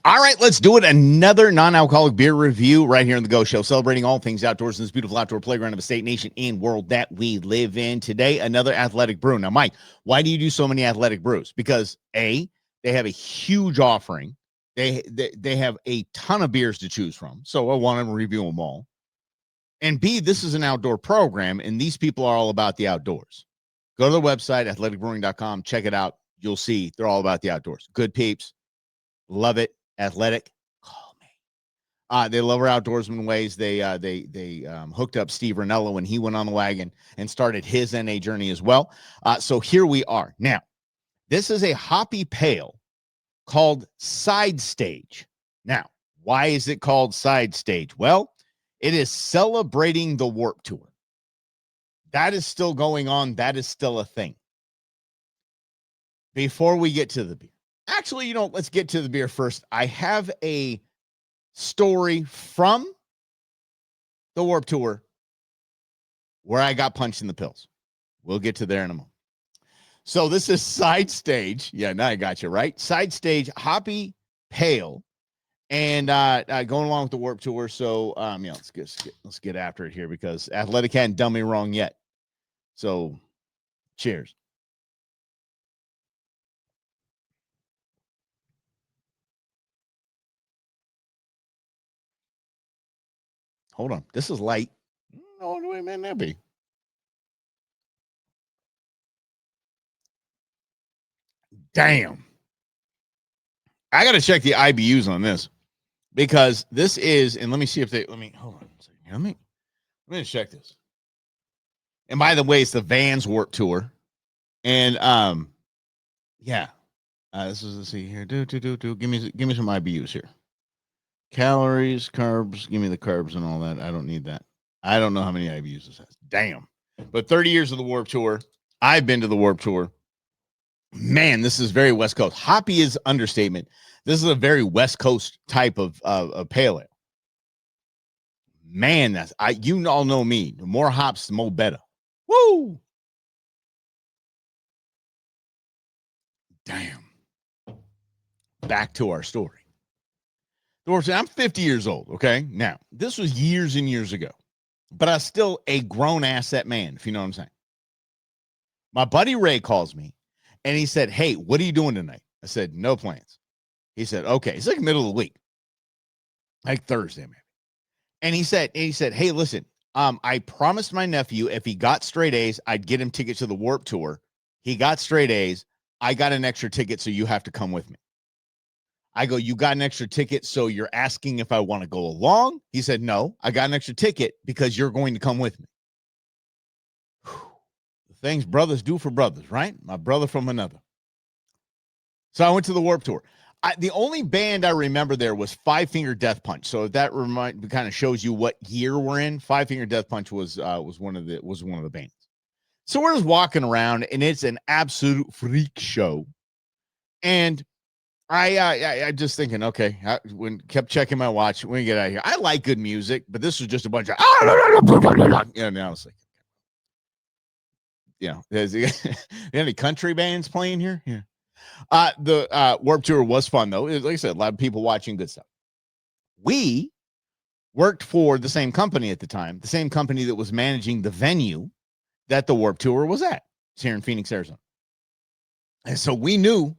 All right, let's do it. Another non-alcoholic beer review right here on the Go Show, celebrating all things outdoors in this beautiful outdoor playground of a state, nation, and world that we live in. Today, another athletic brew. Now, Mike, why do you do so many athletic brews? Because A, they have a huge offering. They have a ton of beers to choose from, so I want to review them all. And B, this is an outdoor program, and these people are all about the outdoors. Go to the website, athleticbrewing.com, check it out. You'll see they're all about the outdoors. Good peeps. Love it. Athletic. Call me. They love our outdoorsman ways. They hooked up Steve Ranella when he went on the wagon and started his NA journey as well. So here we are. Now, this is a hoppy pale called Side Stage. Now, why is it called Side Stage? Well, it is celebrating the Warped Tour. That is still going on. That is still a thing. Before we get to the beer. Actually, let's get to the beer first. I have a story from the Warped Tour where I got punched in the pills. We'll get to there in a moment. So this is Side Stage. Yeah, now I got you, right? Side Stage, hoppy, pale, and going along with the Warped Tour. So, let's get after it here because Athletic hadn't done me wrong yet. So, cheers. Hold on. This is light. No, wait, man, that be. Damn. I got to check the IBUs on this because this is, and let me see if they, hold on a second. Let me check this. And by the way, it's the Vans Warped Tour. And, yeah. This is, let's see here. Give me some IBUs here. Calories, carbs. Give me the carbs and all that. I don't need that. I don't know how many IBUs this has. Damn. But 30 years of the Warped Tour. I've been to the Warped Tour. Man, this is very West Coast. Hoppy is understatement. This is a very West Coast type of pale ale. Man, you all know me. The more hops, the more better. Woo! Damn. Back to our story. I'm 50 years old, okay? Now, this was years and years ago, but I'm still a grown asset man, if you know what I'm saying. My buddy Ray calls me, and he said, hey, what are you doing tonight? I said, no plans. He said, okay. It's like middle of the week, like Thursday, maybe. And he said, hey, listen, I promised my nephew if he got straight A's, I'd get him tickets to the Warped Tour. He got straight A's. I got an extra ticket, so you have to come with me. I go, you got an extra ticket, so you're asking if I want to go along? He said, no, I got an extra ticket because you're going to come with me. The things brothers do for brothers, right? My brother from another. So I went to the Warped Tour. The only band I remember there was Five Finger Death Punch. So if that kind of shows you what year we're in, Five Finger Death Punch was one of the bands. So we're just walking around, and it's an absolute freak show. And I just thinking, okay, kept checking my watch when we get out of here. I like good music, but this was just a bunch of now it's like, there's any country bands playing here? Yeah. The Warped Tour was fun though. Like I said, a lot of people watching good stuff. We worked for the same company at the time, the same company that was managing the venue that the Warped Tour was at. It's here in Phoenix, Arizona. And so we knew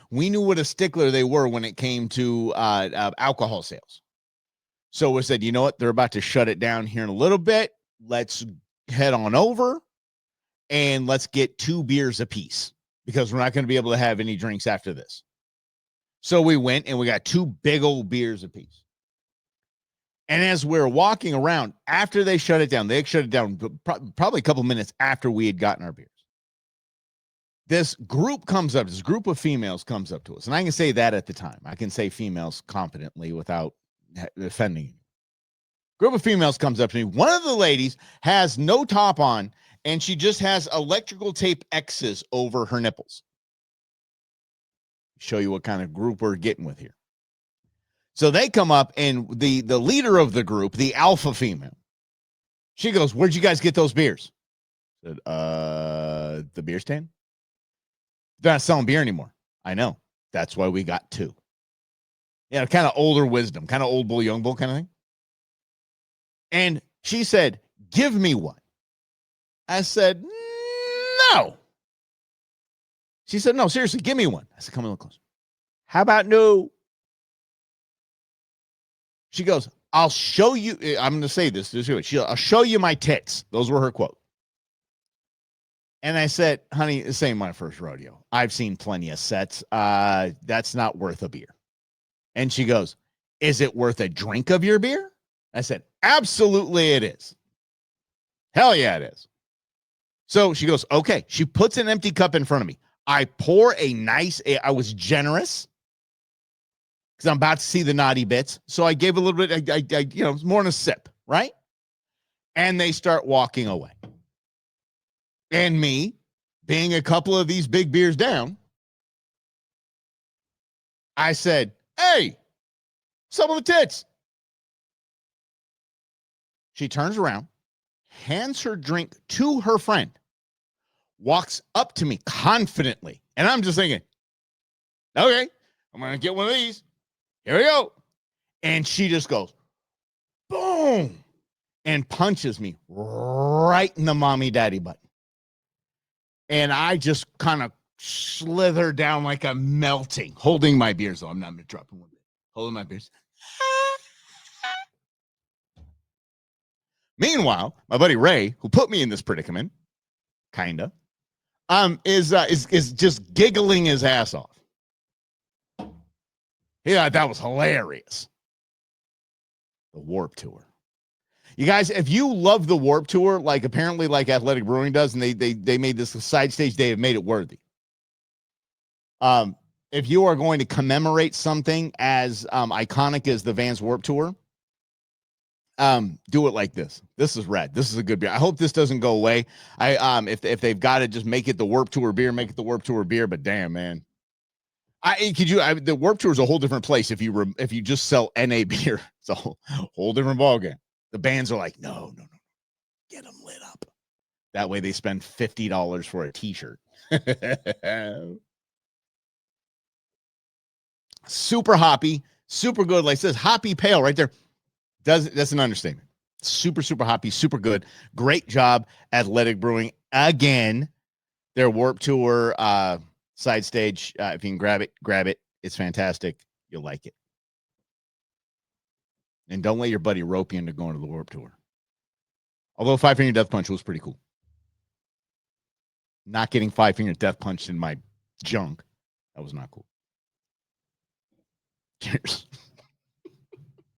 what a stickler they were when it came to alcohol sales. So we said, you know what? They're about to shut it down here in a little bit. Let's head on over and let's get 2 beers apiece because we're not going to be able to have any drinks after this. So we went and we got 2 big old beers apiece. And as we're walking around, after they shut it down probably a couple minutes after we had gotten our beers. This group of females comes up to us. And I can say that at the time. I can say females confidently without offending you. Group of females comes up to me. One of the ladies has no top on, and she just has electrical tape X's over her nipples. Show you what kind of group we're getting with here. So they come up, and the leader of the group, the alpha female, she goes, where'd you guys get those beers? I said, the beer stand? They're not selling beer anymore. I know. That's why we got 2. Yeah, kind of older wisdom, kind of old bull, young bull kind of thing. And she said, give me one. I said, no. She said, no, seriously, give me one. I said, come a little closer. How about no? She goes, I'll show you. I'm going to say this. I'll show you my tits. Those were her quote. And I said, honey, this ain't my first rodeo. I've seen plenty of sets. That's not worth a beer. And she goes, is it worth a drink of your beer? I said, absolutely it is. Hell yeah, it is. So she goes, okay. She puts an empty cup in front of me. I pour I was generous because I'm about to see the naughty bits. So I gave a little bit, it's more than a sip, right? And they start walking away. And me, being a couple of these big beers down, I said, hey, some of the tits. She turns around, hands her drink to her friend, walks up to me confidently. And I'm just thinking, okay, I'm going to get one of these. Here we go. And she just goes, boom, and punches me right in the mommy daddy button. And I just kind of slither down like I'm melting, holding my beers. I'm not dropping one bit. Holding my beers. Meanwhile, my buddy Ray, who put me in this predicament, kinda, is just giggling his ass off. Yeah, that was hilarious. The Warp Tour. You guys, if you love the Warp Tour, like apparently like Athletic Brewing does, and they made this a side stage, they have made it worthy. If you are going to commemorate something as iconic as the Vans Warp Tour, do it like this. This is rad. This is a good beer. I hope this doesn't go away. If they've got it, just make it the Warp Tour beer, make it the Warp Tour beer. But damn, man, the Warp Tour is a whole different place. If you just sell NA beer, it's a whole different ballgame. The bands are like, no, get them lit up. That way they spend $50 for a t-shirt. Super hoppy, super good. Like it says hoppy pale right there. That's an understatement. Super, super hoppy, super good. Great job, Athletic Brewing. Again, their Warp Tour side stage. If you can grab it. It's fantastic. You'll like it. And don't let your buddy rope you into going to the Warp Tour. Although Five Finger Death Punch was pretty cool. Not getting Five Finger Death Punched in my junk. That was not cool. Cheers.